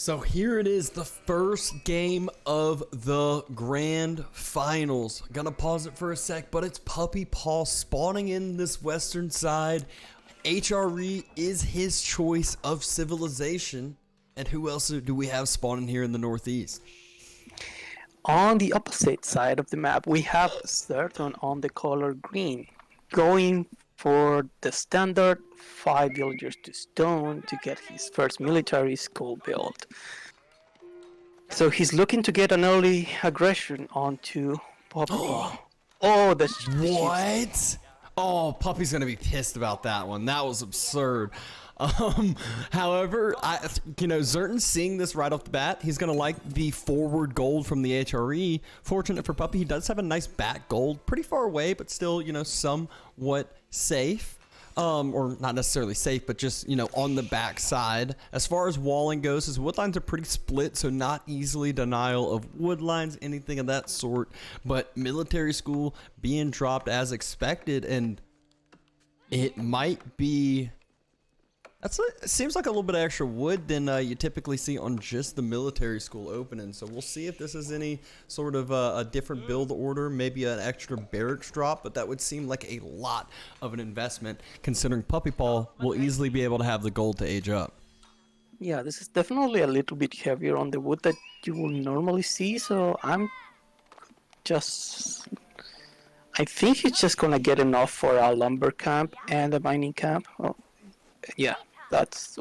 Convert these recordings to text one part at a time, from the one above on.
So here it is, the first game of the grand finals. Gonna pause it for a sec, but it's Puppypaw spawning in this western side. HRE is his choice of civilization. And who else do we have spawning here in the northeast? On the opposite side of the map, we have Zerton on the color green, going for the standard 5 villagers to stone to get his first military school built. So he's looking to get an early aggression onto Puppypaw. Oh, the what? Oh, Puppy's gonna be pissed about that one. That was absurd. However, Zerton seeing this right off the bat, he's gonna like the forward gold from the HRE. Fortunate for Puppy, he does have a nice back gold, pretty far away, but still, somewhat safe. Or not necessarily safe, but just, on the back side. As far as walling goes, his wood lines are pretty split, so not easily denial of wood lines, anything of that sort. But military school being dropped as expected, and it might be... it seems like a little bit of extra wood than you typically see on just the military school opening. So we'll see if this is any sort of a different build order, maybe an extra barracks drop, but that would seem like a lot of an investment considering Puppypaw will easily be able to have the gold to age up. Yeah, this is definitely a little bit heavier on the wood that you will normally see, so I think he's just gonna get enough for a lumber camp and a mining camp. Oh, yeah. That's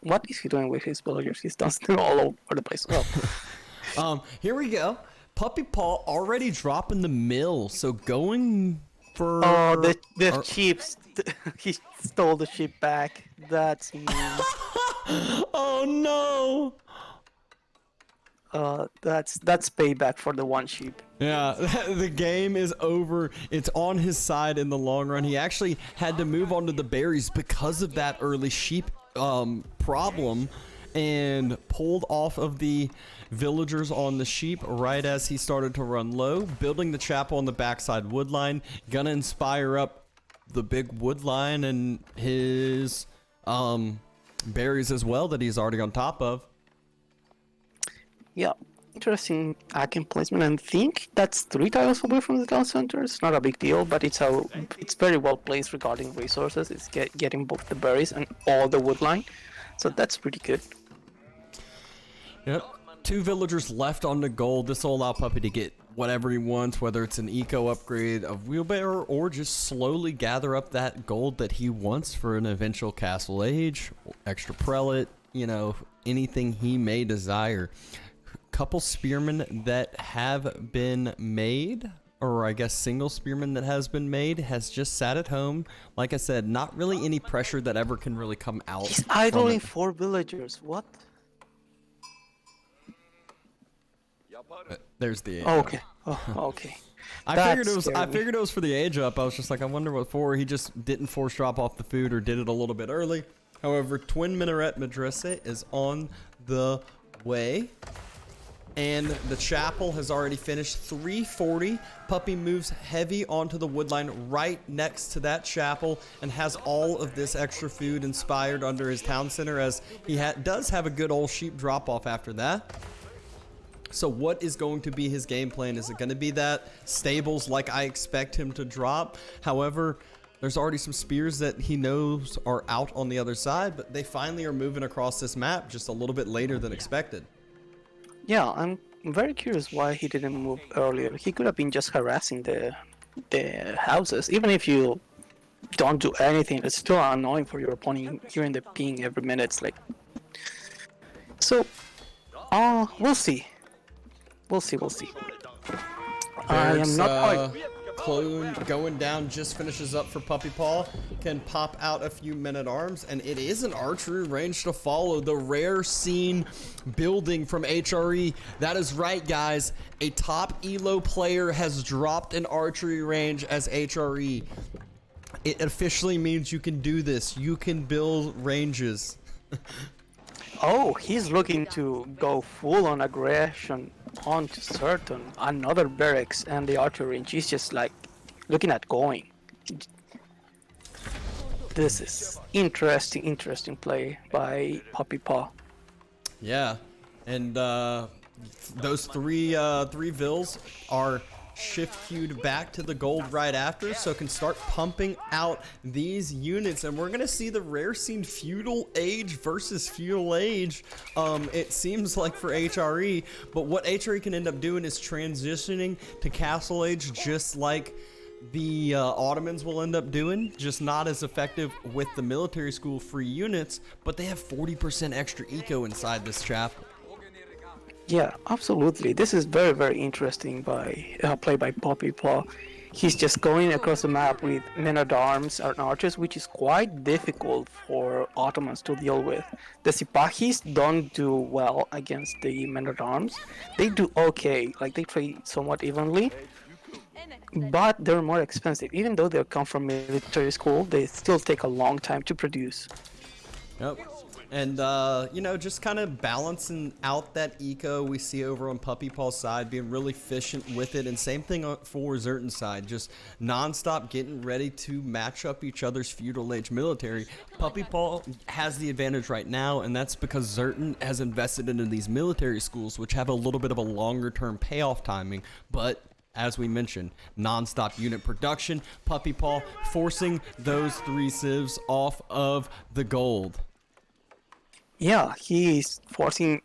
what is he doing with his villagers? He's dancing all over the place. Oh. Here we go. Puppypaw already dropping the mill, so going for... Oh, the sheep. He stole the sheep back. That's mean. Oh no. That's payback for the one sheep. Yeah, the game is over. It's on his side in the long run. He actually had to move on to the berries because of that early sheep problem and pulled off of the villagers on the sheep right as he started to run low, building the chapel on the backside wood line, gonna inspire up the big wood line and his berries as well that he's already on top of. Yeah, interesting AoM placement, and I think that's 3 tiles away from the town center. It's not a big deal, but it's very well placed regarding resources. It's getting both the berries and all the wood line, so that's pretty good. Yep, 2 villagers left on the gold. This will allow Puppy to get whatever he wants, whether it's an eco upgrade, a wheelbarrow, or just slowly gather up that gold that he wants for an eventual castle age, extra prelate, anything he may desire. Couple spearmen that have been made, or I guess single spearman that has been made, has just sat at home. Like I said, not really any pressure that ever can really come out. He's idling 4 villagers. What? There's the age okay. Oh, okay. I figured it was for the age up. I was just like, I wonder what for. He just didn't force drop off the food or did it a little bit early. However, Twin Minaret Madrasa is on the way. And the chapel has already finished. 340. Puppy moves heavy onto the wood line right next to that chapel and has all of this extra food inspired under his town center, as he does have a good old sheep drop off after that. So what is going to be his game plan? Is it going to be that stables like I expect him to drop? However, there's already some spears that he knows are out on the other side, but they finally are moving across this map just a little bit later than expected. Yeah, I'm very curious why he didn't move earlier. He could have been just harassing the houses. Even if you don't do anything, it's still annoying for your opponent hearing the ping every minute. It's like... So, we'll see. We'll see. I am not quite... Clone going down just finishes up for Puppypaw, can pop out a few men-at-arms, and it is an archery range to follow. The rare scene building from HRE. That is right, guys. A top elo player has dropped an archery range as HRE. It officially means you can do this. You can build ranges. Oh, he's looking to go full on aggression onto Zerton. Another barracks and the archery range. He's just like looking at going. This is interesting play by Puppypaw. Yeah, and those three vills are shift queued back to the gold right after, so can start pumping out these units, and we're gonna see the rare scene feudal age versus feudal age. It seems like for HRE, but what HRE can end up doing is transitioning to castle age, just like the Ottomans will end up doing, just not as effective with the military school free units, but they have 40% extra eco inside this chapel. Yeah, absolutely. This is very, very interesting by play by Puppypaw. He's just going across the map with men-at-arms and archers, which is quite difficult for Ottomans to deal with. The Sipahis don't do well against the men-at-arms. They do okay, like they trade somewhat evenly, but they're more expensive. Even though they come from military school, they still take a long time to produce. Yep. And, you know, just kind of balancing out that eco we see over on Puppypaw's side, being really efficient with it. And same thing for Zerton's side, just non-stop getting ready to match up each other's feudal age military. Puppypaw has the advantage right now, and that's because Zerton has invested into these military schools, which have a little bit of a longer-term payoff timing, but as we mentioned, non-stop unit production. Puppypaw forcing those 3 civs off of the gold. Yeah, he's forcing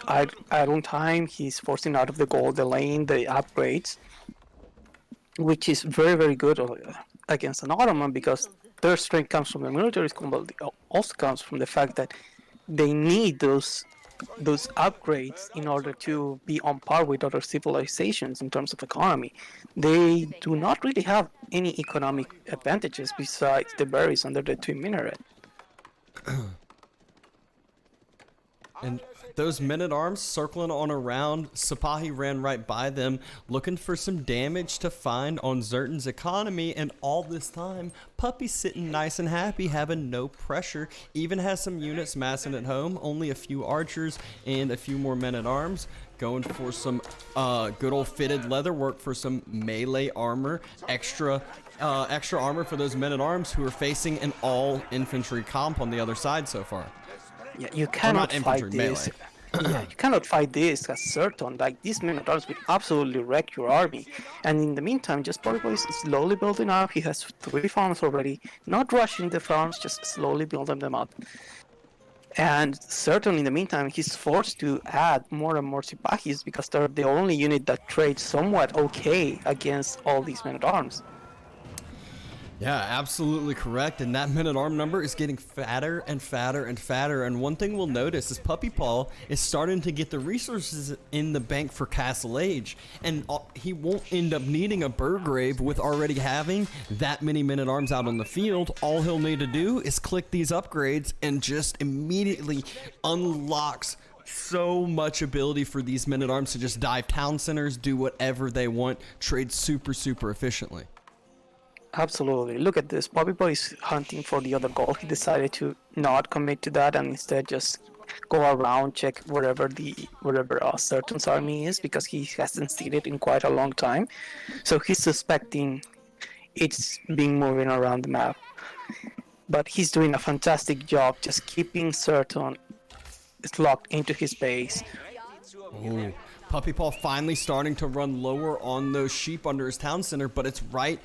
idle time, he's forcing out of the gold, the lane, the upgrades, which is very, very good against an Ottoman because their strength comes from the military school, but it also comes from the fact that they need those upgrades in order to be on par with other civilizations in terms of economy. They do not really have any economic advantages besides the berries under the twin minaret. And those men-at-arms circling on around, Sipahi ran right by them, looking for some damage to find on Zerton's economy, and all this time, Puppy's sitting nice and happy, having no pressure, even has some units massing at home, only a few archers and a few more men-at-arms, going for some good old fitted leather work for some melee armor, extra armor for those men-at-arms who are facing an all-infantry comp on the other side so far. Yeah, you cannot fight this. Yeah, you cannot fight this as Zerton. Like, these men-at-arms will absolutely wreck your army. And in the meantime, just Puppypaw is slowly building up. He has 3 farms already. Not rushing the farms, just slowly building them up. And Zerton, in the meantime, he's forced to add more and more Sipahis because they're the only unit that trades somewhat okay against all these men-at-arms. Yeah, absolutely correct. And that men-at-arm number is getting fatter and fatter and fatter. And one thing we'll notice is Puppypaw is starting to get the resources in the bank for Castle Age. And he won't end up needing a Burgrave with already having that many men-at-arms out on the field. All he'll need to do is click these upgrades and just immediately unlocks so much ability for these men-at-arms to just dive town centers, do whatever they want, trade super, super efficiently. Absolutely. Look at this. Puppypaw is hunting for the other goal. He decided to not commit to that and instead just go around, check wherever Zerton's army is because he hasn't seen it in quite a long time. So he's suspecting it's being moving around the map. But he's doing a fantastic job just keeping Zerton locked into his base. Ooh. Puppypaw finally starting to run lower on those sheep under his town center, but it's right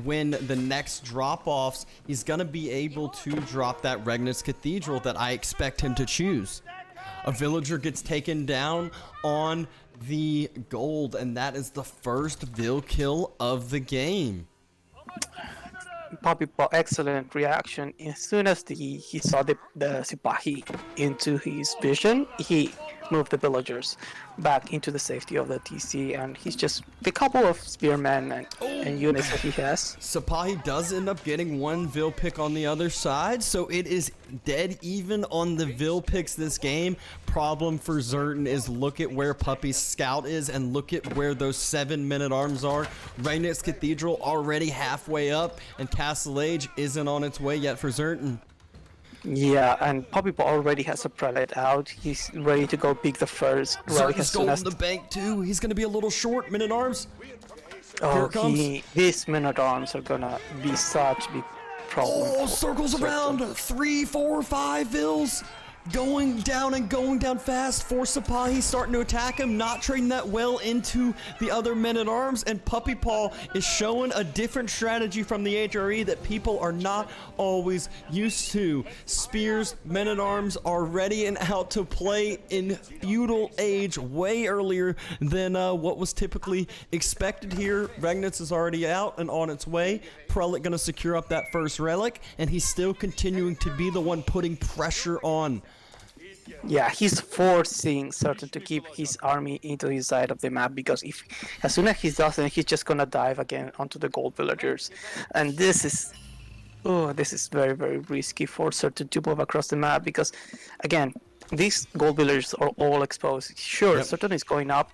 when the next drop-offs, he's going to be able to drop that Regnus Cathedral that I expect him to choose. A villager gets taken down on the gold, and that is the first Vil kill of the game. Puppypaw, excellent reaction. As soon as he saw the Sipahi into his vision, he moved the villagers back into the safety of the TC, and he's just a couple of spearmen and units that he has. Sipahi does end up getting 1 Vil pick on the other side, so it is dead even on the Vil picks this game. Problem for Zerton is look at where Puppy's scout is and look at where those 7 men-at-arms are. Regnus Cathedral already halfway up, and Castle Age isn't on its way yet for Zerton. Yeah, and Puppypaw already has a prelate out. He's ready to go pick the first. Zerton's gold in the bank too. He's gonna be a little short, men-at-arms. These men-at-arms are gonna be such big problem. Oh, circles around 3, 4, 5 Vils. going down and going down fast. For Sipahi starting to attack him, not trading that well into the other men-at-arms, and Puppypaw is showing a different strategy from the HRE that people are not always used to. Spears, men-at-arms are ready and out to play in feudal age way earlier than what was typically expected here. Regnitz is already out and on its way. Prelate gonna secure up that first relic, and he's still continuing to be the one putting pressure on. Yeah, he's forcing Zerton to keep his army into his side of the map, because if as soon as he doesn't, he's just gonna dive again onto the gold villagers, and this is very, very risky for Zerton to move across the map, because again, these gold villagers are all exposed. Sure, Yep. Zerton is going up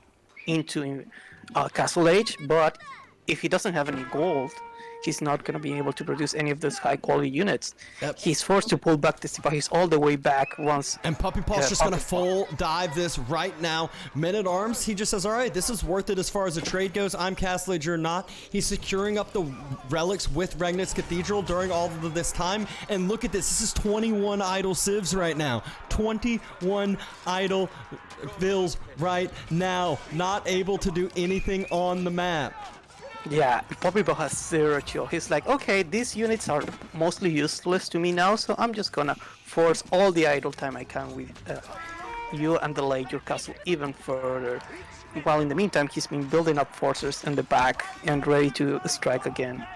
into Castle Age, but if he doesn't have any gold, he's not going to be able to produce any of those high quality units. Yep. He's forced to pull back the Sipahis all the way back once. And Puppypaw's just gonna full dive this right now. Men-at-arms, he just says, all right, this is worth it as far as the trade goes. I'm Castle Age or not. He's securing up the relics with Regnitz Cathedral during all of this time. And look at this. This is 21 idle civs right now. 21 idle vills right now. Not able to do anything on the map. Yeah, Puppypaw has zero chill. He's like, okay, these units are mostly useless to me now, so I'm just gonna force all the idle time I can with you and delay your castle even further. While in the meantime, he's been building up forces in the back and ready to strike again.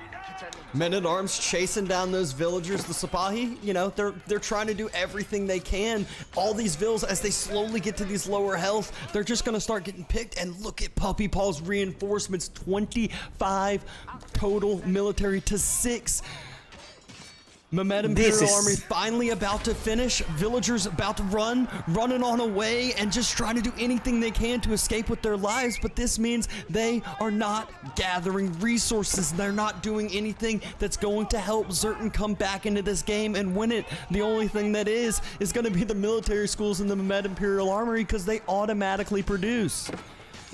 Men-at-arms chasing down those villagers. The Sipahi, you know, they're trying to do everything they can. All these vills, as they slowly get to these lower health, they're just going to start getting picked. And look at Puppypaw's reinforcements. 25 total military to 6. Mehmed Imperial Army finally about to finish. Villagers about to running on away and just trying to do anything they can to escape with their lives. But this means they are not gathering resources. They're not doing anything that's going to help Zerton come back into this game and win it. The only thing that is going to be the military schools in the Mehmed Imperial Armory, because they automatically produce.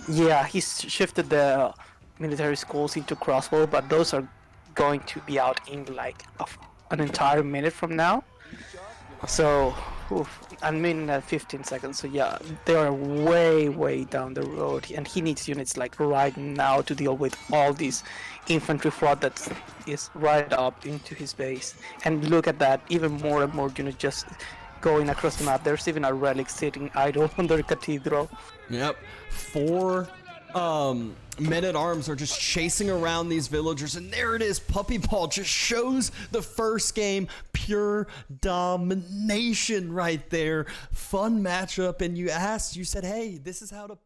Yeah, he's shifted the military schools into crossbow, but those are going to be out in like an entire minute from now. So, I mean 15 seconds. So yeah, they are way down the road, and he needs units like right now to deal with all these infantry flood that is right up into his base. And look at that, even more and more units just going across the map. There's even a relic sitting idle on the cathedral. Yep. 4 men-at-arms are just chasing around these villagers, and there it is. Puppypaw just shows the first game. Pure domination right there. Fun matchup, and you said, hey, this is how to